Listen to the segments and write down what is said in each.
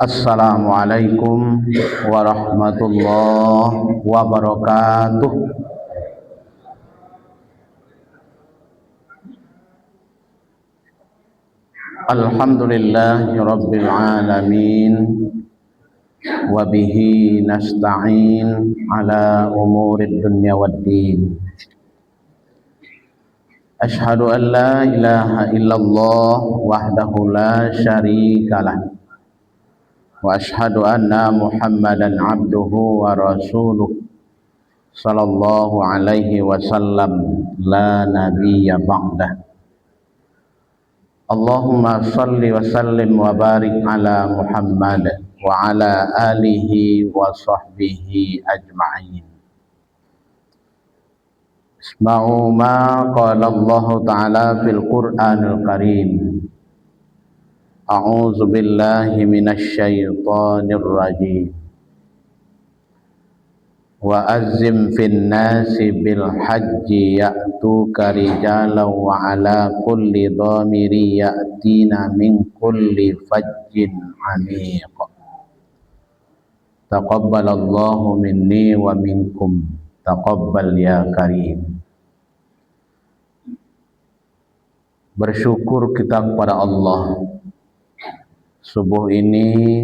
Assalamualaikum warahmatullahi wabarakatuh. Alhamdulillahi rabbil alamin. Wabihi nasta'in ala umurid dunya waddin. Ashhadu an la ilaha illallah wahdahu la syarikalah. Wa ashhadu anna Muhammadan abduhu wa rasuluh sallallahu alaihi wasallam la nabiyya ba'dah. Allahumma salli wa sallim wa barik ala Muhammad wa ala alihi wa sahbihi ajma'in. Isma'u ma qala Allah ta'ala fil Qur'anil Karim. A'udzu billahi minasy syaithanir rajim. Wa azzim fin nasi bil hajji ya'tuka rijalan wa ala kulli dhamiri ya'tina min kulli fajjin 'amiq. Taqabbalallahu minni wa minkum. Taqabbal ya karim. Bersyukur kita kepada Allah. Subuh ini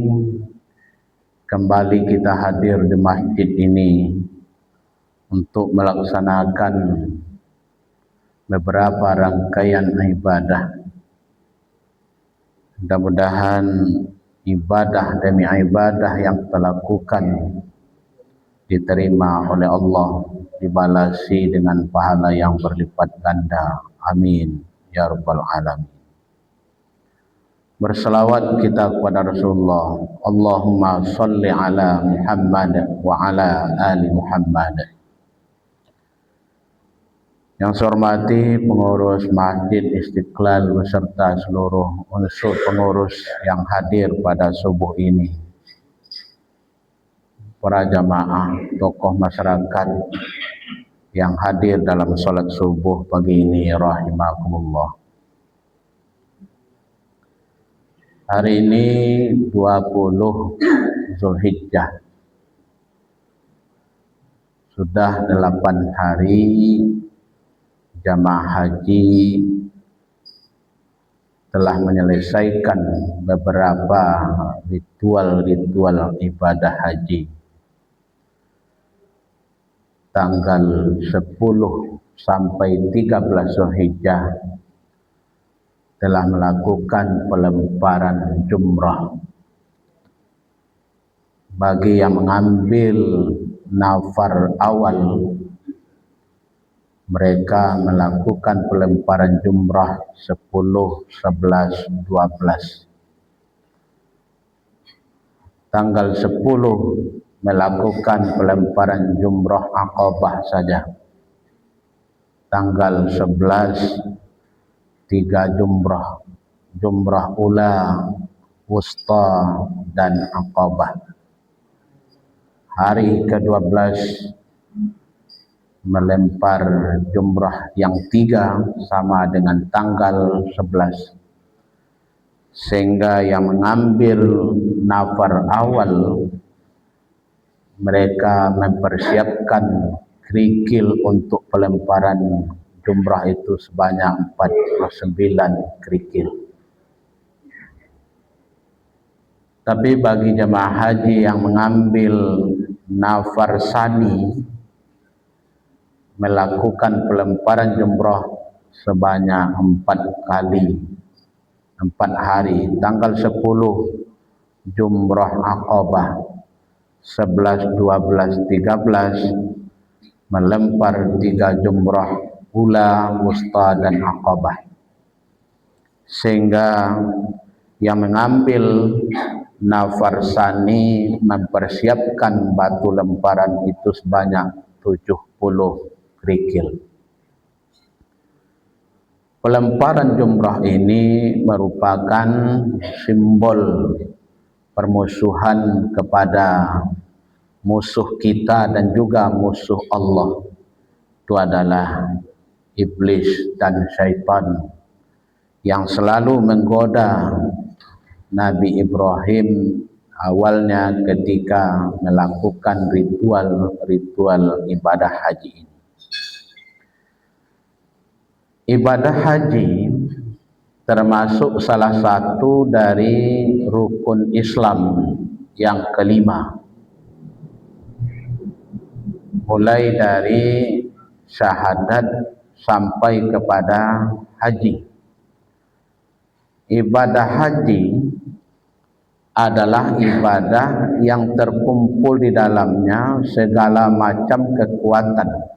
kembali kita hadir di masjid ini untuk melaksanakan beberapa rangkaian ibadah. Mudah-mudahan ibadah demi ibadah yang kita lakukan diterima oleh Allah, dibalasi dengan pahala yang berlipat ganda. Amin ya rabbal alamin. Berselawat kita kepada Rasulullah. Allahumma salli ala Muhammad wa ala ali Muhammad. Yang saya hormati pengurus Masjid Istiqlal beserta seluruh unsur pengurus yang hadir pada subuh ini, para jamaah, tokoh masyarakat yang hadir dalam salat subuh pagi ini, rahimakumullah. Hari ini 20 Zulhijjah. Sudah 8 hari jamaah haji telah menyelesaikan beberapa ritual ibadah haji. Tanggal 10 sampai 13 Zulhijjah telah melakukan pelemparan jumrah. Bagi yang mengambil nafar awal, mereka melakukan pelemparan jumrah 10, 11, 12. Tanggal 10 melakukan pelemparan jumrah Aqabah saja. Tanggal 11 3 jumrah, jumrah ula, wusta, dan Aqabah. Hari ke-12 melempar jumrah yang 3 sama dengan tanggal 11. Sehingga yang mengambil nafar awal, mereka mempersiapkan kerikil untuk pelemparan jumrah itu sebanyak 49 kerikil. Tapi bagi jemaah haji yang mengambil nafar sani, melakukan pelemparan jumrah sebanyak 4 kali, 4 hari. Tanggal 10 jumrah Aqabah, 11, 12, 13 melempar 3 jumrah ula, wusta, dan Aqabah. Sehingga yang mengambil nafar sani mempersiapkan batu lemparan itu sebanyak 70 kerikil. Pelemparan jumrah ini merupakan simbol permusuhan kepada musuh kita dan juga musuh Allah. Itu adalah iblis dan syaitan yang selalu menggoda Nabi Ibrahim awalnya ketika melakukan ritual ibadah haji ini. Ibadah haji termasuk salah satu dari rukun Islam yang kelima, mulai dari syahadat sampai kepada haji. Ibadah haji adalah ibadah yang terkumpul di dalamnya segala macam kekuatan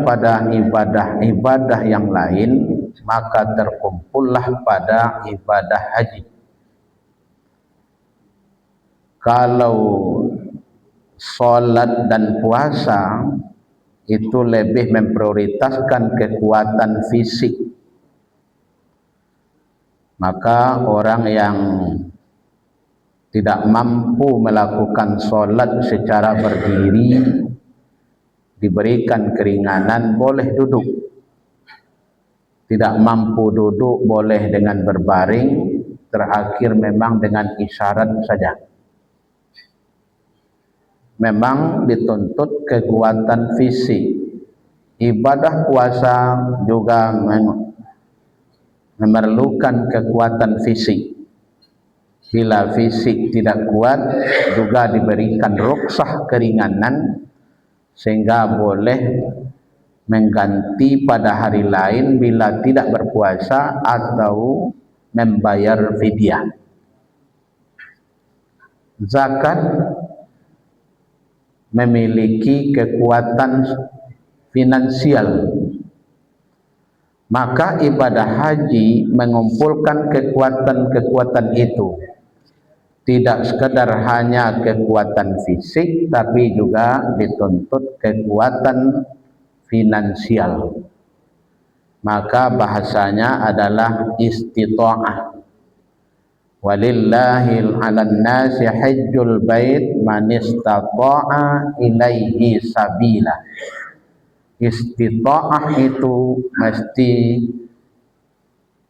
pada ibadah-ibadah yang lain, maka terkumpullah pada ibadah haji. Kalau salat dan puasa itu lebih memprioritaskan kekuatan fisik, maka orang yang tidak mampu melakukan salat secara berdiri diberikan keringanan, boleh duduk. Tidak mampu duduk, boleh dengan berbaring. Terakhir memang dengan isyarat saja. Memang dituntut kekuatan fisik. Ibadah puasa juga memerlukan kekuatan fisik. Bila fisik tidak kuat, juga diberikan rukhsah keringanan, sehingga boleh mengganti pada hari lain bila tidak berpuasa atau membayar fidyah. Zakat memiliki kekuatan finansial, maka ibadah haji mengumpulkan kekuatan itu. Tidak sekadar hanya kekuatan fisik, tapi juga dituntut kekuatan finansial. Maka bahasanya adalah istita'ah. Walillahil 'alan nasi hajjul bait man istata'a ilaihi sabila. Istita'ah itu mesti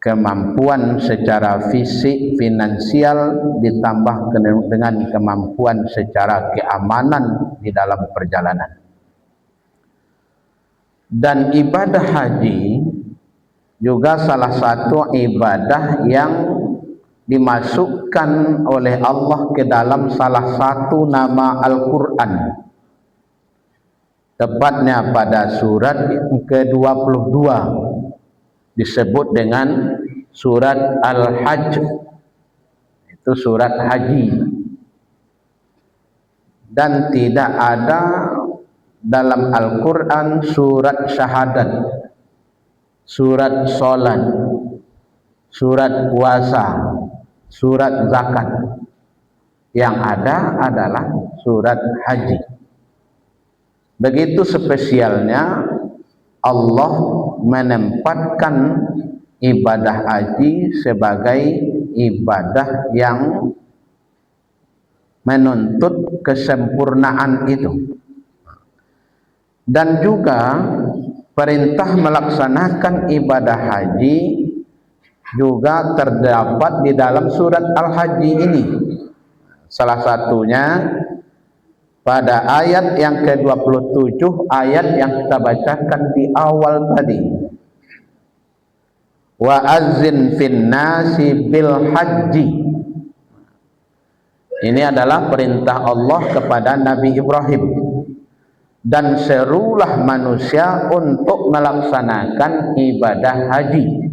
kemampuan secara fisik, finansial, ditambah dengan kemampuan secara keamanan di dalam perjalanan. Dan ibadah haji juga salah satu ibadah yang dimasukkan oleh Allah ke dalam salah satu nama Al-Quran, tepatnya pada surat ke-22 disebut dengan surat Al-Hajj. Itu surat haji. Dan tidak ada dalam Al-Quran surat syahadat, surat salat, surat puasa, surat zakat. Yang ada adalah surat haji. Begitu spesialnya Allah menempatkan ibadah haji sebagai ibadah yang menuntut kesempurnaan itu. Dan juga perintah melaksanakan ibadah haji juga terdapat di dalam surat Al-Haji ini. Salah satunya pada ayat yang ke-27, ayat yang kita bacakan di awal tadi. Wa azzin fin nasi bil haji. Ini adalah perintah Allah kepada Nabi Ibrahim. Dan serulah manusia untuk melaksanakan ibadah haji.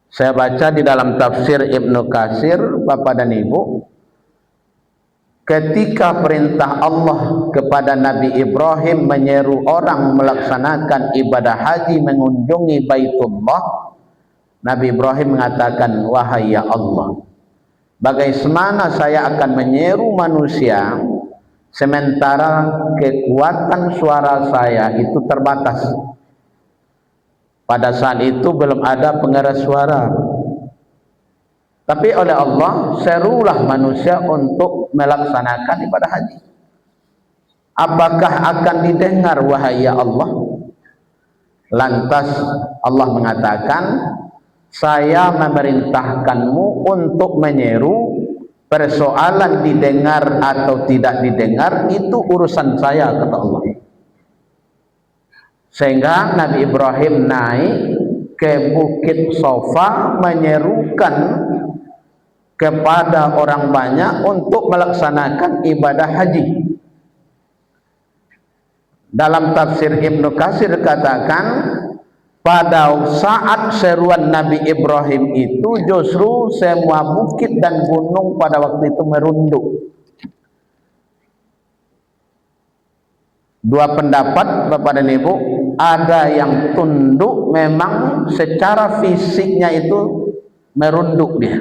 Saya baca di dalam tafsir Ibnu Katsir, Bapak dan Ibu, ketika perintah Allah kepada Nabi Ibrahim menyeru orang melaksanakan ibadah haji mengunjungi Baitullah, Nabi Ibrahim mengatakan, wahai ya Allah, bagaimana saya akan menyeru manusia sementara kekuatan suara saya itu terbatas. Pada saat itu belum ada pengeras suara. Tapi oleh Allah serulah manusia untuk melaksanakan ibadah haji. Apakah akan didengar wahai ya Allah? Lantas Allah mengatakan, saya memerintahkanmu untuk menyeru. Persoalan didengar atau tidak didengar itu urusan saya, kata Allah. Sehingga Nabi Ibrahim naik ke Bukit Sofa menyerukan kepada orang banyak untuk melaksanakan ibadah haji. Dalam tafsir Ibnu Katsir katakan, pada saat seruan Nabi Ibrahim itu justru semua bukit dan gunung pada waktu itu merunduk. Dua pendapat Bapak dan Ibu, ada yang tunduk memang secara fisiknya itu merunduk dia.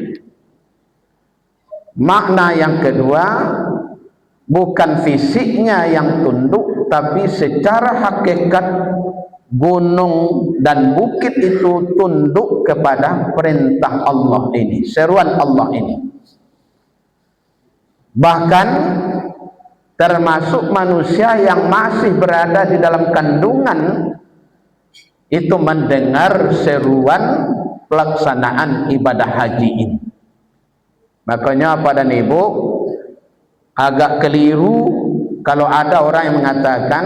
Makna yang kedua, bukan fisiknya yang tunduk, tapi secara hakikat gunung dan bukit itu tunduk kepada perintah Allah ini, seruan Allah ini. Bahkan termasuk manusia yang masih berada di dalam kandungan itu mendengar seruan pelaksanaan ibadah haji ini. Makanya pada Ibu agak keliru kalau ada orang yang mengatakan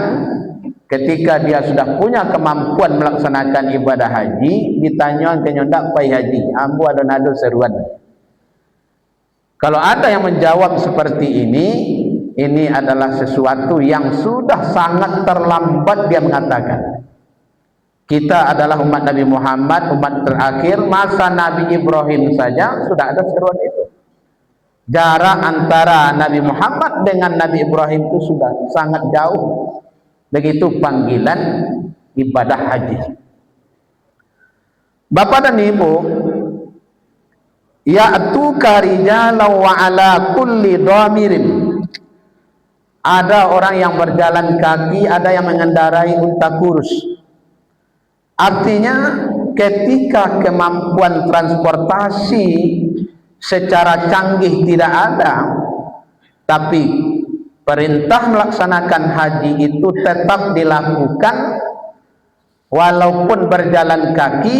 ketika dia sudah punya kemampuan melaksanakan ibadah haji, ditanya kenyandak pai haji, ambu ada nado seruan. Kalau ada yang menjawab seperti ini adalah sesuatu yang sudah sangat terlambat dia mengatakan. Kita adalah umat Nabi Muhammad, umat terakhir, masa Nabi Ibrahim saja sudah ada seruan itu. Jarak antara Nabi Muhammad dengan Nabi Ibrahim itu sudah sangat jauh. Begitu panggilan ibadah haji. Bapak dan Ibu, ya'tuka rijalan wa ala kulli dhamirin. Ada orang yang berjalan kaki, ada yang mengendarai unta kurus. Artinya ketika kemampuan transportasi secara canggih tidak ada, tapi perintah melaksanakan haji itu tetap dilakukan walaupun berjalan kaki.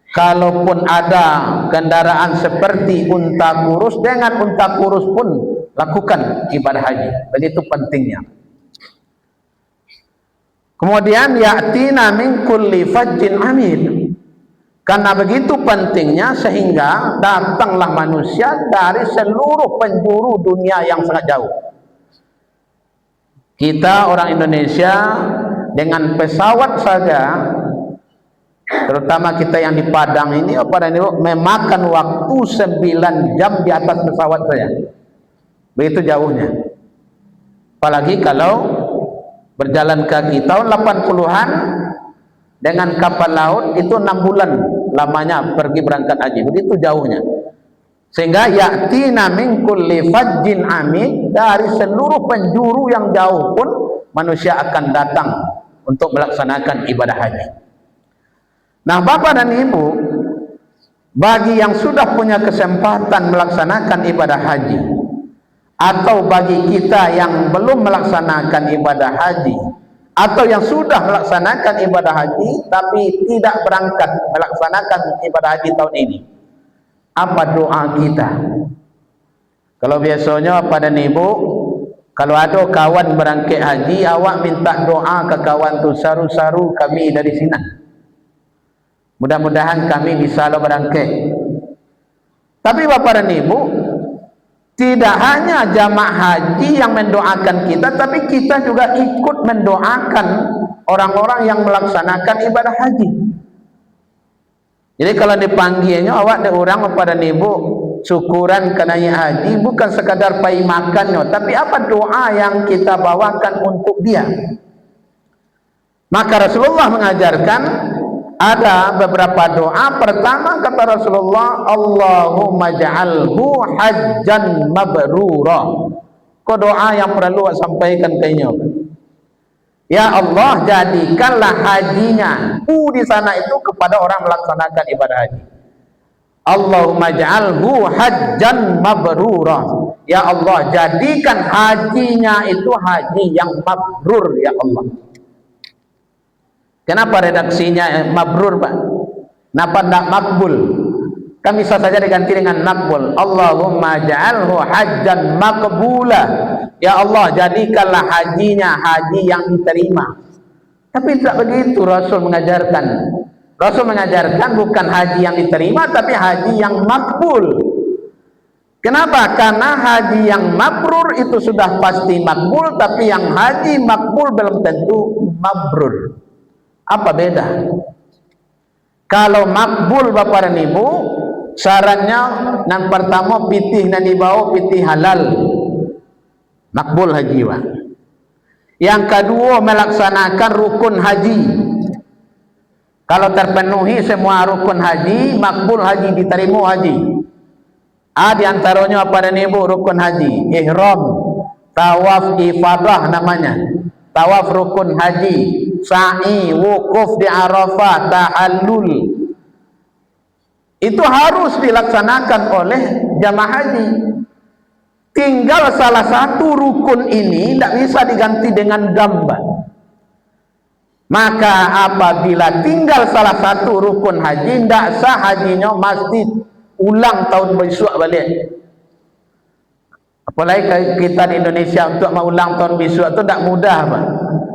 Kalaupun ada kendaraan seperti unta kurus, dengan unta kurus pun lakukan ibadah haji. Begitu pentingnya. Kemudian ya'tina min kulli fajjin amid. Karena begitu pentingnya sehingga datanglah manusia dari seluruh penjuru dunia yang sangat jauh. Kita orang Indonesia dengan pesawat saja, terutama kita yang di Padang ini, memakan waktu 9 jam di atas pesawat saja. Begitu jauhnya. Apalagi kalau berjalan kaki. Tahun 80-an dengan kapal laut itu 6 bulan lamanya pergi berangkat haji. Begitu jauhnya. Sehingga ya'tina min kulli fajjin amid, dari seluruh penjuru yang jauh pun manusia akan datang untuk melaksanakan ibadah haji. Nah, Bapak dan Ibu, bagi yang sudah punya kesempatan melaksanakan ibadah haji, atau bagi kita yang belum melaksanakan ibadah haji, atau yang sudah melaksanakan ibadah haji tapi tidak berangkat melaksanakan ibadah haji tahun ini, apa doa kita? Kalau biasanya pada Ibu, kalau ada kawan berangkat haji, awak minta doa ke kawan tu, saru-saru kami dari sini, mudah-mudahan kami bisa berangkat. Tapi Bapak dan Ibu, tidak hanya jamaah haji yang mendoakan kita, tapi kita juga ikut mendoakan orang-orang yang melaksanakan ibadah haji. Jadi kalau dipanggilnya awak ada orang kepada Ibu syukuran kena haji, bukan sekadar pai makannya, tapi apa doa yang kita bawakan untuk dia. Maka Rasulullah mengajarkan ada beberapa doa. Pertama kata Rasulullah, Allahumma ja'alhu hajjan mabrura. Kau doa yang perlu sampaikan kayaknya. Ya Allah, jadikanlah hajinya di sana itu kepada orang melaksanakan ibadah haji. Allahumma ja'alhu hajjan mabrura. Ya Allah, jadikan hajinya itu haji yang mabrur, ya Allah. Kenapa redaksinya mabrur, Pak? Napa ndak makbul? Kan bisa saja diganti dengan makbul. Allahumma ja'alhu hajjan makbula. Ya Allah, jadikanlah hajinya haji yang diterima. Tapi tidak begitu Rasul mengajarkan. Rasul mengajarkan bukan haji yang diterima, tapi haji yang makbul. Kenapa? Karena haji yang mabrur itu sudah pasti makbul, tapi yang haji makbul belum tentu mabrur. Apa beda? Kalau makbul Bapak dan Ibu, syaratnya yang pertama pitih dan dibawa pitih halal, makbul haji Pak. Yang kedua melaksanakan rukun haji. Kalau terpenuhi semua rukun haji, makbul haji, diterima haji. Di antaranya apa dan Ibu rukun haji? Ihram, tawaf ifadah namanya, tawaf rukun haji, sa'i, wukuf di Arafah, tahallul. Itu harus dilaksanakan oleh jamaah haji. Tinggal salah satu rukun ini tidak bisa diganti dengan gambar. Maka apabila tinggal salah satu rukun haji, tidak sah hajinya, mesti ulang tahun besok balik. Apalagi kita di Indonesia untuk mengulang tahun besok itu tidak mudah Pak.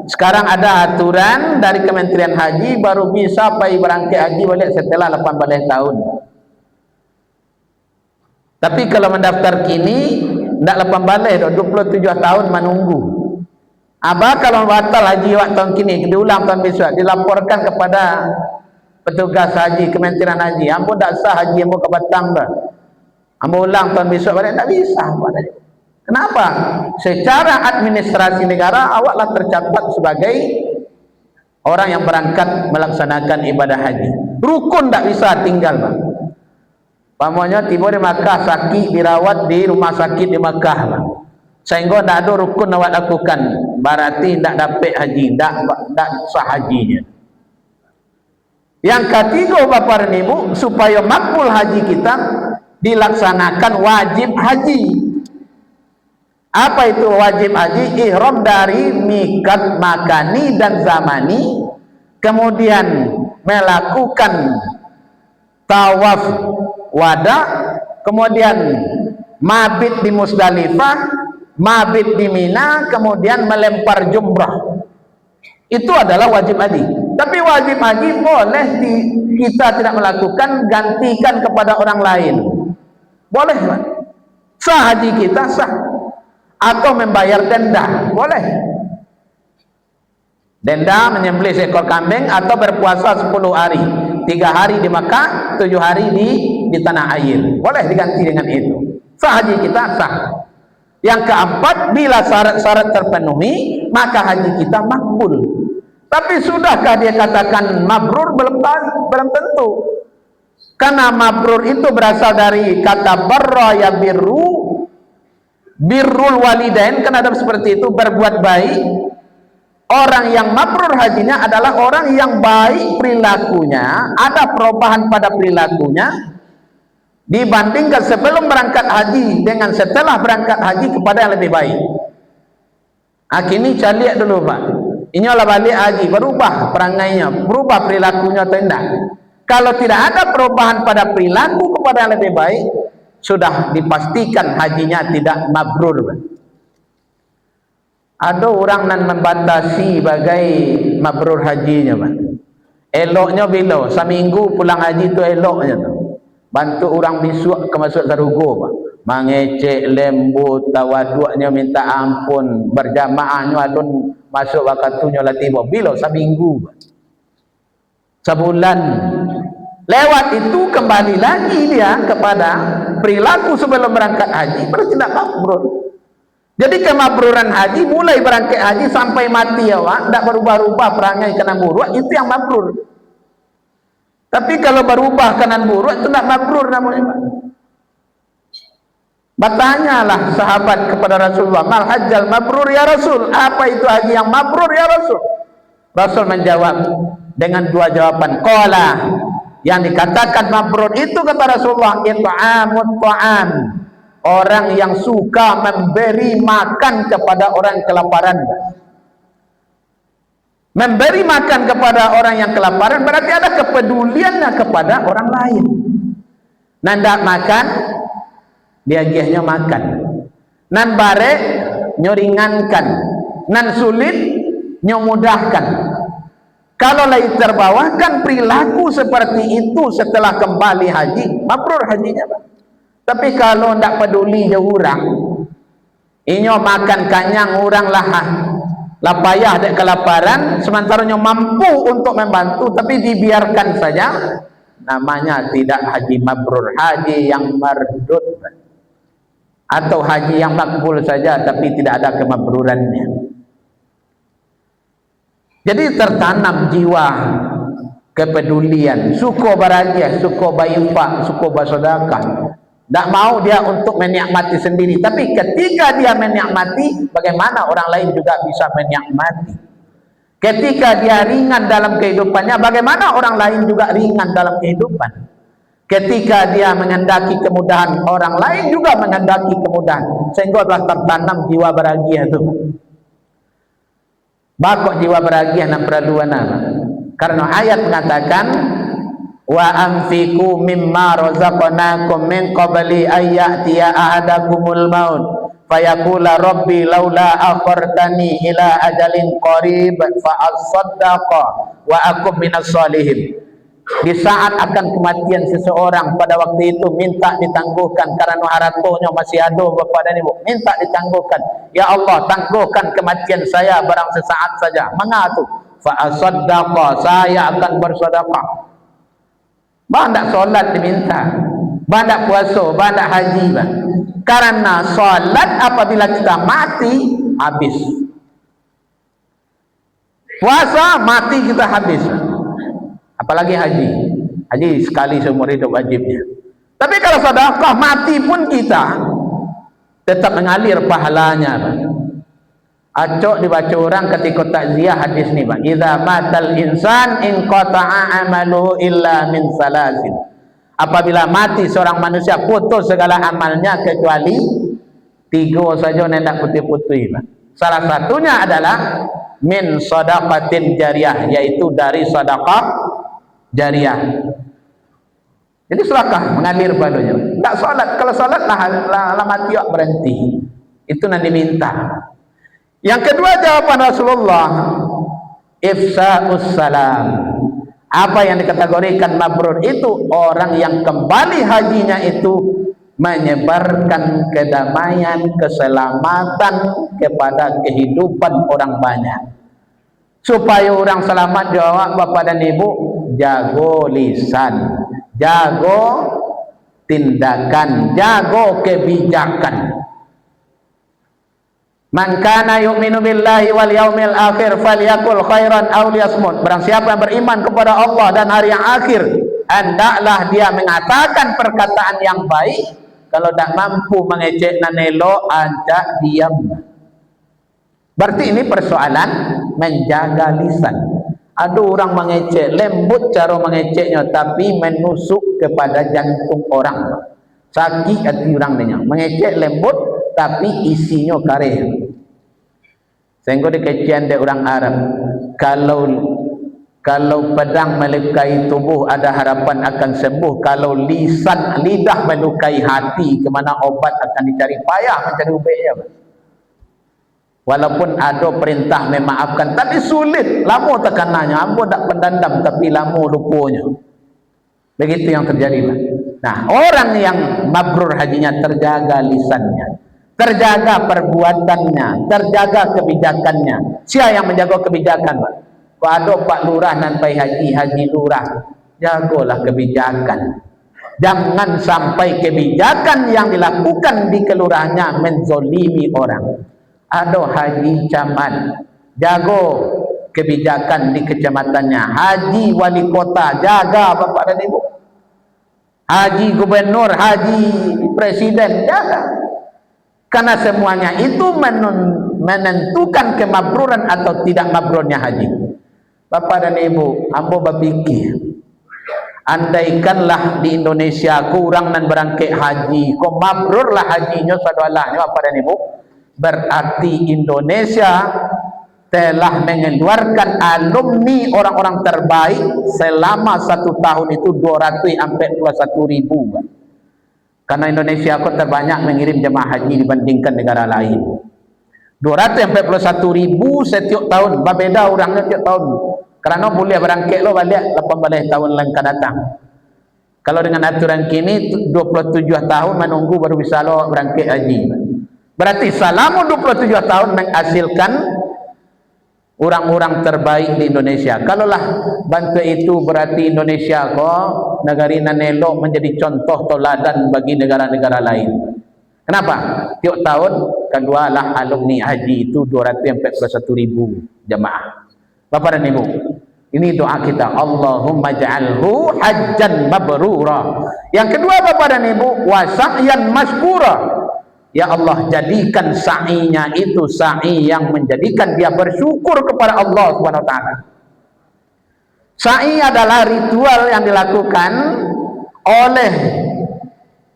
Sekarang ada aturan dari Kementerian Haji, baru bisa pergi berangkat haji balik setelah 18 tahun. Tapi kalau mendaftar kini tidak 18, 27 tahun menunggu. Kalau batal haji waktu tahun kini, diulang tahun besok, dilaporkan kepada petugas haji Kementerian Haji, ampun tak sah haji yang ke Batam dah, ampun ulang tahun besok balik, tak bisa. Kenapa? Secara administrasi negara awaklah tercatat sebagai orang yang berangkat melaksanakan ibadah haji. Rukun tak bisa tinggal Pak. Pamannya tiba di Makkah sakit, dirawat di rumah sakit di Makkah Pak, sehingga tak ada rukun awak lakukan, berarti tak dapat haji, tak sah hajinya. Yang ketiga Bapak dan Ibu, supaya makbul haji kita, dilaksanakan wajib haji. Apa itu wajib haji? Ihram dari mikat makani dan zamani, kemudian melakukan tawaf wada, kemudian mabit di Musdalifah, mabit di Mina, kemudian melempar jumrah. Itu adalah wajib haji. Tapi wajib haji boleh kita tidak melakukan, gantikan kepada orang lain. Boleh Pak. Sah haji kita, sah. Atau membayar denda, boleh. Denda menyembelih seekor kambing atau berpuasa 10 hari. 3 hari di Makkah, 7 hari di tanah air. Boleh diganti dengan itu. Sah haji kita, sah. Yang keempat, bila syarat-syarat terpenuhi, maka haji kita makbul. Tapi sudahkah dia katakan mabrur? Belum tentu. Karena mabrur itu berasal dari kata barra ya birru, birrul walidain, kan ada seperti itu, berbuat baik. Orang yang mabrur hajinya adalah orang yang baik perilakunya, ada perubahan pada perilakunya dibandingkan sebelum berangkat haji dengan setelah berangkat haji kepada yang lebih baik. Kini saya lihat dulu Pak, ini olah balik haji, berubah perangainya, berubah perilakunya atau tidak. Kalau tidak ada perubahan pada perilaku kepada yang lebih baik, sudah dipastikan hajinya tidak mabrur. Ada orang yang membatasi bagai mabrur hajinya Pak. Eloknya bila seminggu pulang haji itu eloknya tu. Bantu orang bisuak ke masuk sarugo Pak. Mengecek lembut, tawaduknya minta ampun, berjamaahnya adun masuk waktunya lah tiba. Bila seminggu Pak. Sebulan. Lewat itu kembali lagi dia kepada perilaku sebelum berangkat haji, berarti tidak mabrur. Jadi kemabruran haji mulai berangkat haji sampai mati ya Pak, tidak berubah-ubah perangai kena buruk, itu yang mabrur. Tapi kalau berubah kena buruk itu tidak mabrur namanya Pak. Bertanyalah sahabat kepada Rasulullah, mal hajjal mabrur ya Rasul, apa itu haji yang mabrur ya Rasul? Rasul menjawab dengan 2 jawaban. Qala, yang dikatakan mabrur itu kata Rasulullah, it'amut ta'am, orang yang suka memberi makan kepada orang kelaparan. Memberi makan kepada orang yang kelaparan berarti ada kepeduliannya kepada orang lain. Nandak makan, dia giahnya makan. Nan bare, nyoringankan. Nan sulit, nyomudahkan. Kalau lagi terbawahkan perilaku seperti itu setelah kembali haji, mabrur hajinya, Pak. Tapi kalau ndak peduli je orang, inyo makan kanyang orang lah payah dek kelaparan, sementara nyo mampu untuk membantu tapi dibiarkan saja, namanya tidak haji mabrur, haji yang mardud atau haji yang makbul saja tapi tidak ada kemabrurannya. Jadi tertanam jiwa kepedulian, suko baragia, suko bayufak, suko basodakah. Tak mau dia untuk menikmati sendiri, tapi ketika dia menikmati, bagaimana orang lain juga bisa menikmati. Ketika dia ringan dalam kehidupannya, bagaimana orang lain juga ringan dalam kehidupan. Ketika dia menghendaki kemudahan, orang lain juga menghendaki kemudahan, sehingga telah tertanam jiwa bahagia itu. Bakok jiwa bahagia dan peraduana, karena ayat mengatakan, wa anfiqu mimma razaqnakum min qabli ay ya'tiya ahadakumul maut fayaqula rabbi laula akhartani ila ajalin qarib fa asaddaqa wa akum minas solihin. Di saat akan kematian seseorang, pada waktu itu minta ditangguhkan karena haratonya masih ada bapak dan ibu, minta ditangguhkan, ya Allah tangguhkan kematian saya barang sesaat saja. Mengatu fa asaddaqa, saya akan bersedekah. Banyak solat diminta, banyak puasa, banyak haji, bah. Karena solat apabila kita mati habis, puasa mati kita habis, apalagi haji. Haji sekali seumur hidup wajibnya. Tapi kalau sedekah mati pun kita tetap mengalir pahalanya, bah. Acok dibaca orang ketika takziah hadis ni, Pak. Idza matal insan in qata'a amaluhu illa min salasin. Apabila mati seorang manusia, putus segala amalnya kecuali 3 saja, nendak putih-putih, Pak. Salah satunya adalah min shadaqatin jariyah, yaitu dari sedekah jariyah. Jadi sedekah mengalir padanya. Tak salat, kalau salat lah mati berhenti. Itu yang diminta. Yang kedua jawaban Rasulullah, ifsa'us salam. Apa yang dikategorikan mabrur itu orang yang kembali hajinya itu menyebarkan kedamaian, keselamatan kepada kehidupan orang banyak. Supaya orang selamat, jawab bapak dan ibu, jago lisan, jago tindakan, jago kebijakan. Man kana yu'minu billahi wal yaumil akhir falyakul khairan aw liyasmut. Barang siapa yang beriman kepada Allah dan hari yang akhir, hendaklah dia mengatakan perkataan yang baik. Kalau tak mampu mengejek dan elok, ajak diam. Berarti ini persoalan menjaga lisan. Ada orang mengejek, lembut cara mengejeknya, tapi menusuk kepada jantung orang. Sakit hati orang dengar. Mengejek lembut, tapi isinya kareh. Sehingga dikajian dari orang Arab, kalau pedang melukai tubuh ada harapan akan sembuh, kalau lidah melukai hati, kemana obat akan dicari, payah mencari ubatnya. Walaupun ada perintah memaafkan, tapi sulit, lama tekanannya, ambo tak pendandam tapi lama lupanya. Begitu yang terjadi. Nah, orang yang mabrur hajinya terjaga lisannya, terjaga perbuatannya, terjaga kebijakannya. Siapa yang menjaga kebijakan, Pak? Kalau Pak Lurah nanti haji lurah, jagalah kebijakan. Jangan sampai kebijakan yang dilakukan di kelurahannya menzolimi orang. Ada haji camat, jaga kebijakan di kecamatannya. Haji wali kota, jaga bapak dan ibu. Haji gubernur, haji presiden, jaga. Karena semuanya itu menentukan kemabruran atau tidak mabrurnya haji. Bapak dan ibu, ambo berpikir, andaikanlah di Indonesia kurang dan berangkat haji, kok mabrurlah hajinya saudara, Bapak dan ibu, berarti Indonesia telah mengeluarkan alumni orang-orang terbaik selama 1 tahun itu 241.000. Karena Indonesia kok terbanyak mengirim jemaah haji dibandingkan negara lain. 241.000 setiap tahun, berbeda orangnya setiap tahun. Kerana boleh berangkat lo balik 18 tahun yang akan datang. Kalau dengan aturan kini 27 tahun menunggu baru bisa lo berangkat haji. Berarti selama 27 tahun menghasilkan orang-orang terbaik di Indonesia. Kalaulah bantu itu berarti Indonesia kok negara nan elok menjadi contoh teladan bagi negara-negara lain. Kenapa? Tiap tahun kedua lah alumni haji itu 241.000 jemaah. Bapak dan Ibu, ini doa kita, Allahumma ja'alhu hajjan mabrura. Yang kedua Bapak dan Ibu, wa sa'yan mashkura. Ya Allah, jadikan sa'inya itu sa'i yang menjadikan dia bersyukur kepada Allah Subhanahu wa taala. Sa'i adalah ritual yang dilakukan oleh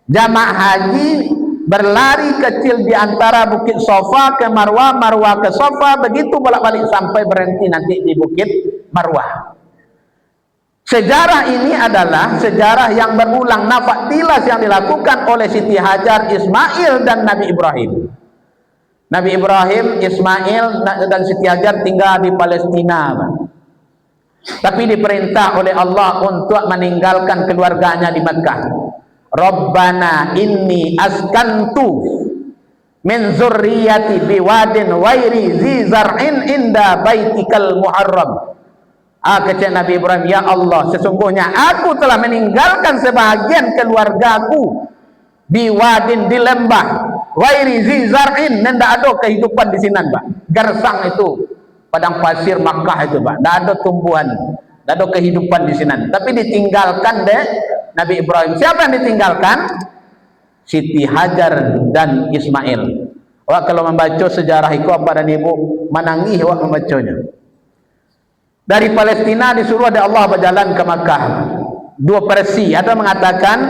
jamaah haji, berlari kecil di antara Bukit Safa ke Marwah, Marwah ke Safa, begitu bolak-balik sampai berhenti nanti di Bukit Marwah. Sejarah ini adalah sejarah yang berulang, nafak tilas yang dilakukan oleh Siti Hajar, Ismail dan Nabi Ibrahim. Nabi Ibrahim, Ismail dan Siti Hajar tinggal di Palestina, tapi diperintah oleh Allah untuk meninggalkan keluarganya di Mekah. Rabbana inni askantu min zurriyati biwadin wairi zi zar'in inda baitikal muharram. Kata Nabi Ibrahim, ya Allah, sesungguhnya aku telah meninggalkan sebahagian keluargaku biwadin, di lembah, wairi zi zar'in, dan tidak ada kehidupan di sini, Pak. Gersang itu padang pasir Makkah itu, Pak, tidak ada tumbuhan, tidak ada kehidupan di sini. Tapi ditinggalkan deh Nabi Ibrahim. Siapa yang ditinggalkan? Siti Hajar dan Ismail. Wah, kalau membaca sejarah itu apa dan Ibu menangis wah membacanya. Dari Palestina disuruh oleh Allah berjalan ke Makkah. Dua versi, ada mengatakan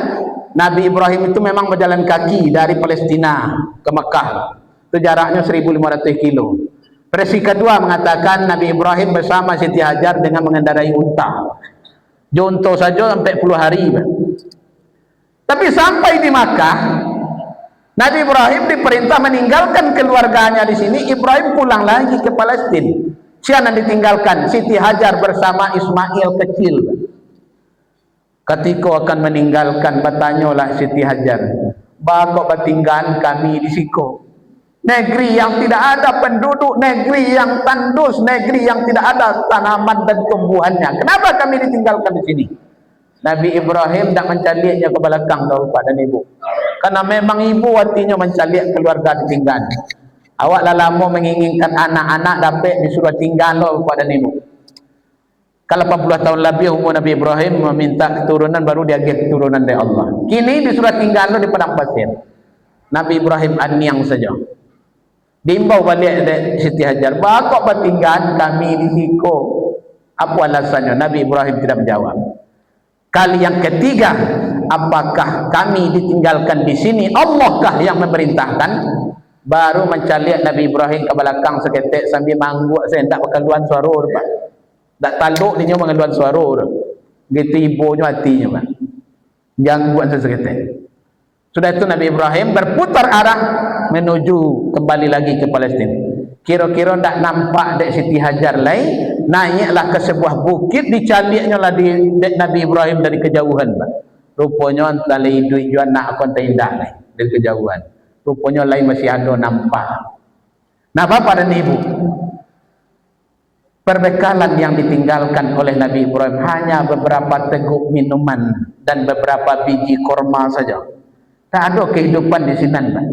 Nabi Ibrahim itu memang berjalan kaki dari Palestina ke Makkah. Itu jaraknya 1.500 kilo. Versi kedua mengatakan Nabi Ibrahim bersama Siti Hajar dengan mengendarai unta. Jonto saja sampai 10 hari. Tapi sampai di Makkah, Nabi Ibrahim diperintah meninggalkan keluarganya di sini. Ibrahim pulang lagi ke Palestina. Siapa yang ditinggalkan? Siti Hajar bersama Ismail kecil. Ketika akan meninggalkan, bertanyalah Siti Hajar, bakok bertinggal kami di siko, negeri yang tidak ada penduduk, negeri yang tandus, negeri yang tidak ada tanaman dan tumbuhannya. Kenapa kami ditinggalkan di sini? Nabi Ibrahim tak mencaliaknya ke belakang Bapak dan Ibu, karena memang ibu hatinya mencaliak keluarga ditinggal. Awak lama menginginkan anak-anak dapat disuruh tinggal Bapak dan Ibu. Kalau 80 tahun lebih umur Nabi Ibrahim meminta keturunan, baru dia get keturunan dari Allah. Kini disuruh tinggal di padang pasir. Nabi Ibrahim aniang saja. Diimbau balik dari Siti Hajar, bakok bertinggal kami di siko. Apa alasannya? Nabi Ibrahim tidak menjawab. Kali yang ketiga, apakah kami ditinggalkan di sini? Allahkah yang memerintahkan? Baru mencaliak Nabi Ibrahim ke belakang seketik sambil mangguk, saya tak keluar suara, Pak. Tak taluk dia mengeluarkan suara. Gitu ibunya hatinya, Pak. Gangguan seketik. Sudah itu Nabi Ibrahim berputar arah menuju kembali lagi ke Palestina. Kira-kira tak nampak dek Siti Hajar lain, naiklah ke sebuah bukit, dicaliaknya lah di Nabi Ibrahim dari kejauhan, Pak. Rupanya antara hidup jual nak konten indah dari kejauhan. Rupanya lain masih ada nampak. Nah Bapak dan Ibu, perbekalan yang ditinggalkan oleh Nabi Ibrahim hanya beberapa teguk minuman dan beberapa biji korma saja. Tak ada kehidupan di sini, Pak.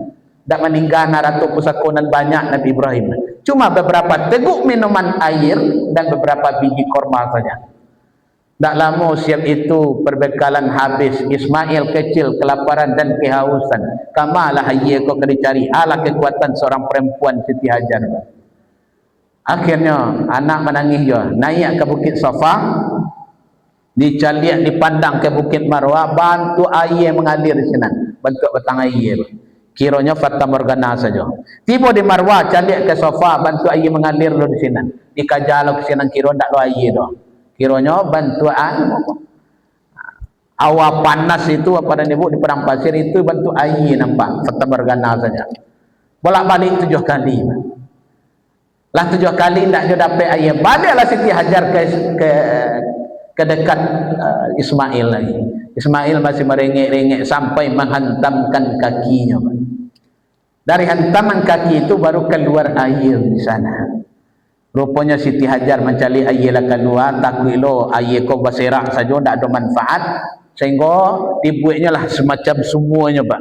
Tak meninggal ratu pusakonan banyak Nabi Ibrahim. Cuma beberapa teguk minuman air dan beberapa biji korma saja. Tak lama siap itu perbekalan habis. Ismail kecil kelaparan dan kehausan. Kamalah ia kau kena cari ala kekuatan seorang perempuan Siti Hajar. Akhirnya anak menangis juga. Naik ke Bukit Safa, dicaliak dipandang ke Bukit Marwah, bantu air mengalir di sana. Bentuk batang air. Kiranya fata morgana saja. Tiba di Marwah, calik ke sofa, bantu air mengalir lo di sini. Dikajal ke sini kira ndak lo air dah. Kiranya bantuan awa panas itu apa dan ibu di padang pasir itu bantu air nampak fata morgana saja. Bolak-balik 7 kali. Lah 7 kali ndak dia dapat air. Baliklah Siti Hajar ke dekat Ismail lagi. Ismail masih merengek-rengek sampai menghantamkan kakinya. Dari hantaman kaki itu baru keluar air di sana. Rupanya Siti Hajar mencari air lah keluar, takut lo air kau berserak saja, tak ada manfaat, sehingga dibuatnya lah semacam semuanya pak.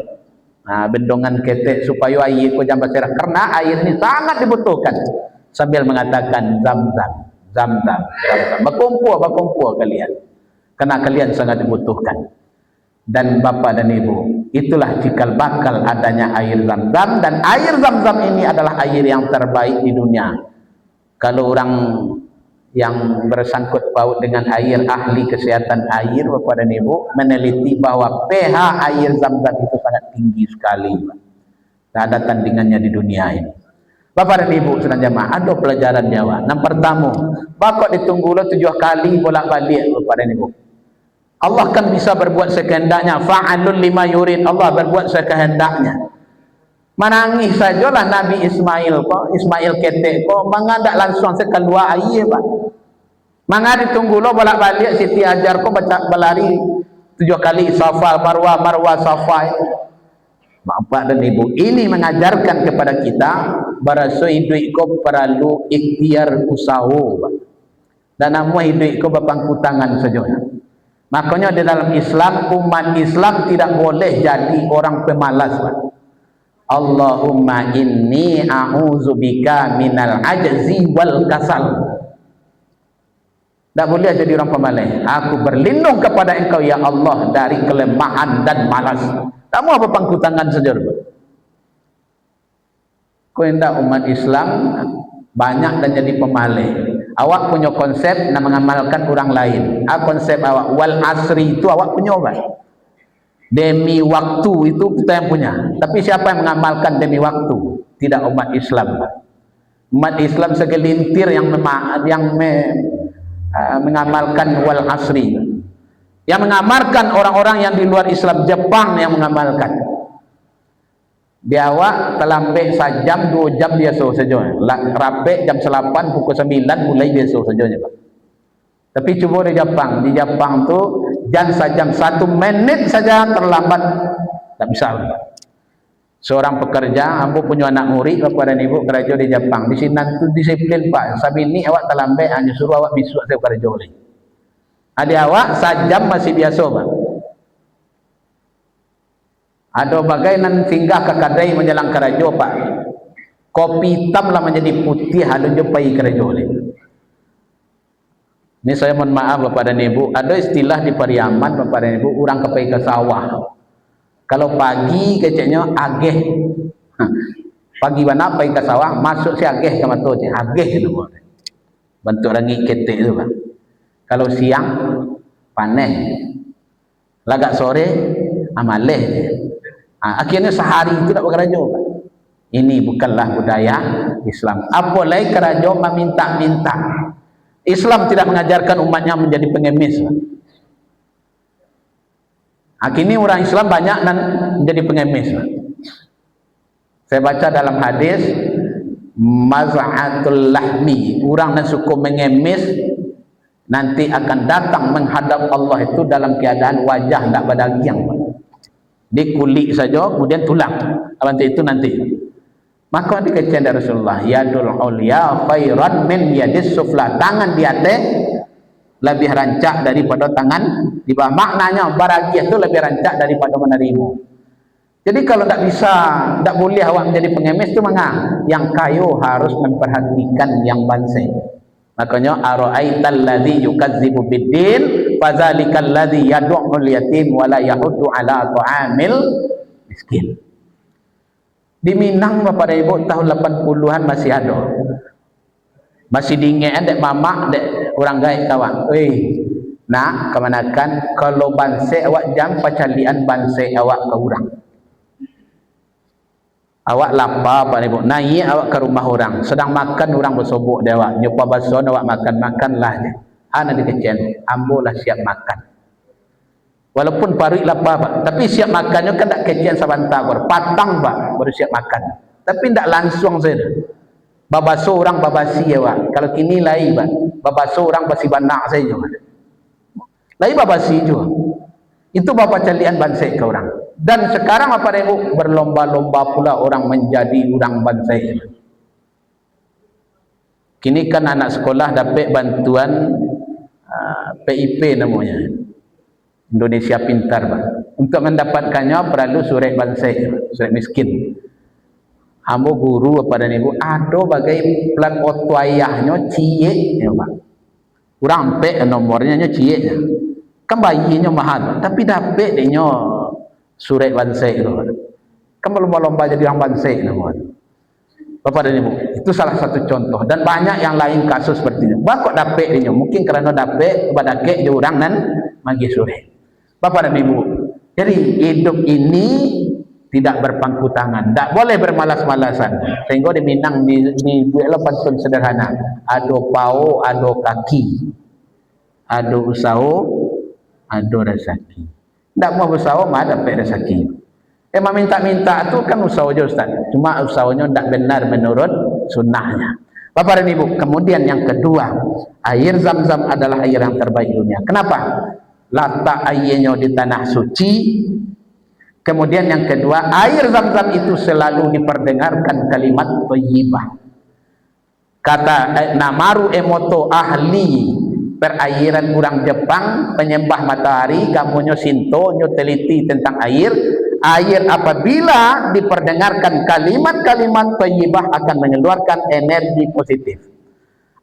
Nah, bendongan ketek supaya air kau jangan berserak, karena air ini sangat dibutuhkan. Sambil mengatakan zam-zam, zam-zam, zam-zam. Berkumpul kalian, karena kalian sangat dibutuhkan. Dan Bapak dan Ibu, itulah cikal bakal adanya air zam-zam, dan air zam-zam ini adalah air yang terbaik di dunia. Kalau orang yang bersangkut paut dengan air, ahli kesehatan air Bapak dan Ibu meneliti bahwa pH air zam-zam itu sangat tinggi sekali, tidak ada tandingannya di dunia ini. Bapak dan Ibu sedang jamaah, ada pelajaran Jawa. Yang pertama, Bapak ditunggu 7 kali bolak-balik Bapak dan Ibu. Allah kan bisa berbuat sekehendaknya. Fa'alun lima yurid. Allah berbuat sekehendaknya. Menangis sajalah Nabi Ismail kok, Ismail ketek kok, mengadak langsung sekeluar air pak. Manga ditunggu lo bolak-balik Siti Hajar kok baca berlari 7 kali Safa Marwah Safa. Bapak dan Ibu, ini mengajarkan kepada kita bahwa hidup kau perlu ikhtiar usaha. Dan namun hidup kau berpangku tangan saja. Makanya di dalam Islam, umat Islam tidak boleh jadi orang pemalas. Allahumma inni a'udzubika minal ajzi wal kasal. Tak boleh jadi orang pemalas. Aku berlindung kepada engkau ya Allah dari kelemahan dan malas. Kamu apa pangku tangan saja. Kau hendak umat Islam banyak dan jadi pemalas. Awak punya konsep nak mengamalkan orang lain. Konsep awak wal asri itu awak punya apa? Demi waktu itu kita yang punya. Tapi siapa yang mengamalkan demi waktu? Tidak umat Islam. Umat Islam segelintir yang mengamalkan wal asri. Yang mengamalkan orang-orang yang di luar Islam, Jepang yang mengamalkan. Dia awak terlambat sejam 2 jam biasa saja. Rapi jam 8 pukul 9 mulai biasa saja Pak. Tapi cuba di Jepang tu jam sejam 1 menit saja terlambat tak bisa. Seorang pekerja, ambo punya anak murid Bapak dan Ibu kerja di Jepang. Di sini tu disiplin Pak. Sabi ni awak terlambat hanya suruh awak besok saya kerja lagi. Ada awak sejam masih biasa Pak. Ada bagai nan singgah ke kadai menjelang kerajo Pak. Kopi hitam lah menjadi putih ada jumpai kerajo ni. Ini saya mohon maaf Bapak dan Ibu, ada istilah di Pariaman Bapak dan Ibu, orang kepai ke sawah. Kalau pagi keceknya ageh. Pagi mana pergi ke sawah, masuk si ageh ke mata je. Ageh itu bentuk rangi ketek itu Pak. Kalau siang panen. Lagak sore amaleh. Akhirnya sehari itu tak bekerja. Ini bukanlah budaya Islam. Apalagi kerja meminta-minta. Islam tidak mengajarkan umatnya menjadi pengemis. Akhirnya orang Islam banyak dan menjadi pengemis. Saya baca dalam hadis maz'atul lahmi, orang yang suka mengemis nanti akan datang menghadap Allah itu dalam keadaan wajah tak berdagang. Di kulit saja kemudian tulang. Nanti itu nanti. Maka dikatakan dari Rasulullah, yadul ulya khairan min yadis sufla. Tangan di atas lebih rancak daripada tangan di bawah. Maknanya bahagia itu lebih rancak daripada menerima. Jadi kalau tak bisa, tak boleh awak menjadi pengemis itu mengapa? Yang kayu harus memperhatikan yang bansai. Makanya ara'aital ladzi yukadzibu biddin fadzalikal ladzi yad'ul yatim wa la yahuddu ala ta'amil miskin. Di Minang Bapak dan Ibu tahun 80-an masih ada. Masih diingat dek mamak dek orang gaib kawan. Nak kemanakan kalau bansai awak jam pacalian bansai awak ke orang. Awak lapar Pak Ibu, naik awak ke rumah orang, sedang makan orang bersobok dia awak, nyoba bason awak makanlah je. Ana dikecen, ambo lah siap makan. Walaupun parik lapar Pak, tapi siap makannya kan tak kecen sebentar, patang Pak, baru siap makan. Tapi tak langsung saja. Babaso orang babasi awak. Kalau kini lain Pak, babaso orang basi banak saja. Lain babasi juga. Itu bapa calian bansai ke orang. Dan sekarang apa Ibu, berlomba-lomba pula orang menjadi orang bansai. Kini kan anak sekolah dapat bantuan PIP namanya, Indonesia Pintar Pak. Untuk mendapatkannya perlu surat bansai, surat miskin. Ambo guru kepada Ibu, ada bagai plat foto ayahnya cie ya Pak. Kurang pek nomornya nya cie. Kan bayinya mahal, tapi dapat dia surat bansai itu. Kan lomba-lomba jadi orang bansai namanya. Bapak dan Ibu, itu salah satu contoh, dan banyak yang lain kasus seperti itu. Bapak dapat dia, mungkin kerana dapat kepada kek dia orang dan magi surat. Bapak dan Ibu, jadi hidup ini tidak berpangku tangan, tak boleh bermalas-malasan. Sehingga di Minang di buatlah pantun sederhana, ado pau, ado kaki, ado usaha, ado rezeki. Tak mau usaha mah dapat rezeki. Minta-minta tu kan usaha je Ustaz, cuma usahanya tak benar menurut sunnahnya. Bapak dan Ibu, kemudian yang kedua, air Zam-Zam adalah air yang terbaik dunia. Kenapa? Letak airnya di tanah suci. Kemudian yang kedua, air Zam-Zam itu selalu diperdengarkan kalimat thayyibah. Kata Namaru Emoto, ahli perairan orang Jepang, penyembah matahari, kamunya Sinto, nyo teliti tentang air. Air apabila diperdengarkan kalimat-kalimat thayyibah akan mengeluarkan energi positif.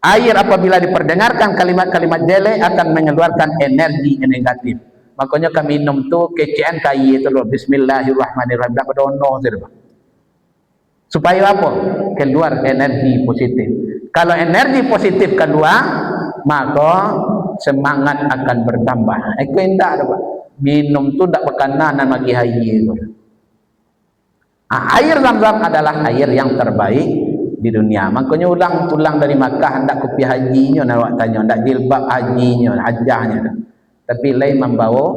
Air apabila diperdengarkan kalimat-kalimat jelek akan mengeluarkan energi negatif. Makanya kami minum tu kecian kayi itu loh, bismillahirrahmanirrahim, tak berdono supaya apa? Keluar energi positif. Kalau energi positif keluar, maka semangat akan bertambah. Aku indah Pak, minum tu tak berkenan bagi hayi itu. Air Zam-Zam adalah air yang terbaik di dunia. Makanya ulang pulang dari Makkah hendak kopi hajinya, nak awak tanya, hendak jilbab hajinya, hajahnya, tapi lain membawa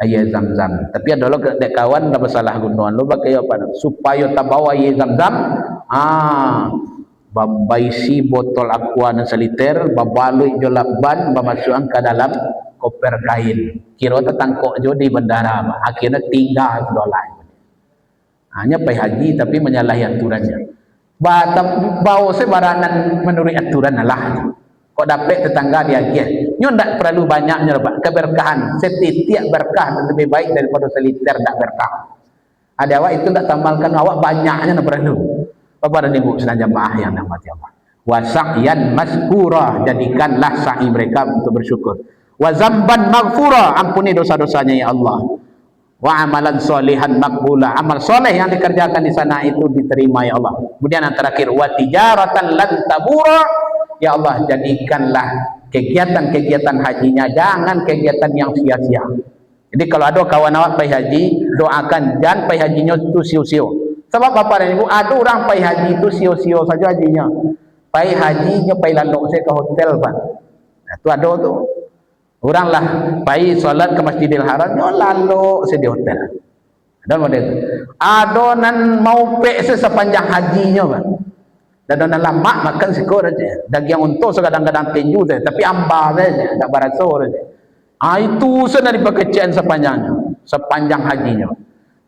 air Zam-Zam. Tapi ada lo dek kawan dah bersalah gunuan lo pakai apa supaya tak bawa air Zam-Zam, baisi botol aqua dan seliter, babalui jolak ban, bamasukkan ke dalam koper kain. Kira tertangkok jo di bandara, akhirnya tinggal $3. Hanya pergi haji tapi menyalahi aturannya. Bawa sebaranan menurut aturan lah. Kok dapat tetangga dia akhir. Nyo tak perlu banyaknya Pak. Keberkahan. Setiap berkah lebih baik daripada seliter tak berkah. Ada awak itu tak tamalkan awak banyaknya tak perlu. Bapak dan Ibu sedang jamaah yang dirahmati Allah. Wasaqyan maskura, jadikanlah sa'i mereka untuk bersyukur. Wa zamban maghfura, ampuni dosa-dosanya ya Allah. Wa amalan solihan makbula, amal soleh yang dikerjakan di sana itu diterima ya Allah. Kemudian yang terakhir, wa tijaratan lan tabura, ya Allah jadikanlah kegiatan-kegiatan hajinya jangan kegiatan yang sia-sia. Jadi kalau ada kawan awak pergi haji, doakan jangan pergi hajinya itu sio-sio. Sebab Bapak dan Ibu, ada orang pergi haji itu sio-sio saja hajinya. Pergi hajinya pergi lalu saya ke hotel Pak. Nah, itu ada tu. Orang lah pergi solat ke Masjidil Haram, lalu saya di hotel. Ada model. Ada nan mau pek sepanjang hajinya Pak. Dan nan lama makan sikor aja. Daging untung kadang-kadang tinju saja, tapi amba saja, tak baraso saja. Itu sudah dipakaian sepanjang hajinya.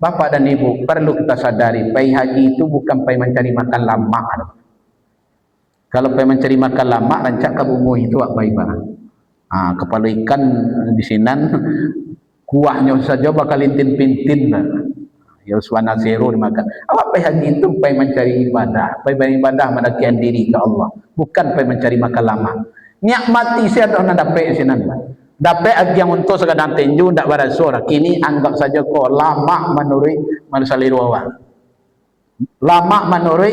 Bapak dan Ibu perlu kita sadari, pergi haji itu bukan pergi mencari makan lama. Kalau pergi mencari makan lama, rancak ke bumi itu apa ibarat? Kepala ikan di sini, kuahnya saja bakal lintin-pintin. Ya uswana zero dimakan. Awak pergi haji itu pergi mencari ibadah, pergi beribadah mendekat diri ke Allah, bukan pergi mencari makan lama. Niat mati saya tak nak dapat di sini. Dapat agian untuk sekadang tinju tak berasur. Kini anggap saja kau lama menurut manusia liru awak. Lama menurut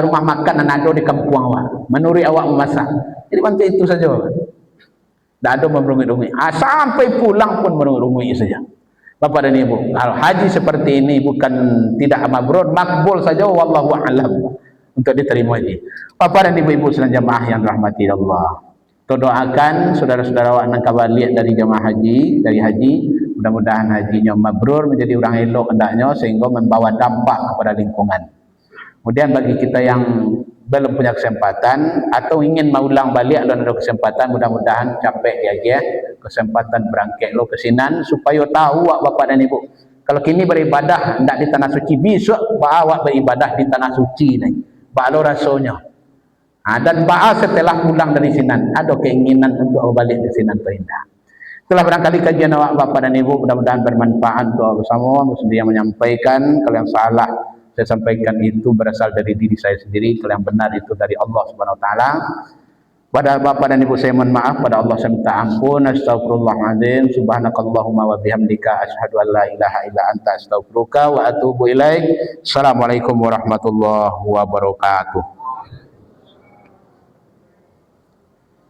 rumah makan dan ada di kampung awak. Menurut awak memasak. Jadi bantu itu saja. Tak ada merungit-rungit. Sampai pulang pun merungit-rungit saja. Bapak dan Ibu, haji seperti ini bukan tidak mabrur, makbul saja, wallahu a'lam, untuk diterima haji. Bapak dan Ibu-ibu sekalian jamaah yang rahmati Allah, doakan saudara-saudara awak nak balik dari jamaah haji, dari haji, mudah-mudahan hajinya mabrur, menjadi orang elok hendaknya, sehingga membawa dampak kepada lingkungan. Kemudian bagi kita yang belum punya kesempatan atau ingin mengulang balik dan ada kesempatan, mudah-mudahan capek dia kesempatan berangkat lo kesinan supaya tahu Bapak dan Ibu, kalau kini beribadah tidak di tanah suci, besok awak beribadah di tanah suci ni bakal rasanya. Dan setelah pulang dari sinan ada keinginan untuk balik ke sinan terindah. Setelah barangkali kajian awak Bapak dan Ibu, mudah-mudahan bermanfaat untuk bersama. Mesti yang menyampaikan, kalau yang salah saya sampaikan itu berasal dari diri saya sendiri, kalau yang benar itu dari Allah Subhanahu Wa Taala. Pada Bapak dan Ibu saya mohon maaf, pada Allah saya minta ampun. Astagfirullahaladzim, subhanakallahumma wa bihamdika, asyhadu an la ilaha illa anta, astaghfiruka wa atubu ilaik. Assalamualaikum warahmatullahi wabarakatuh.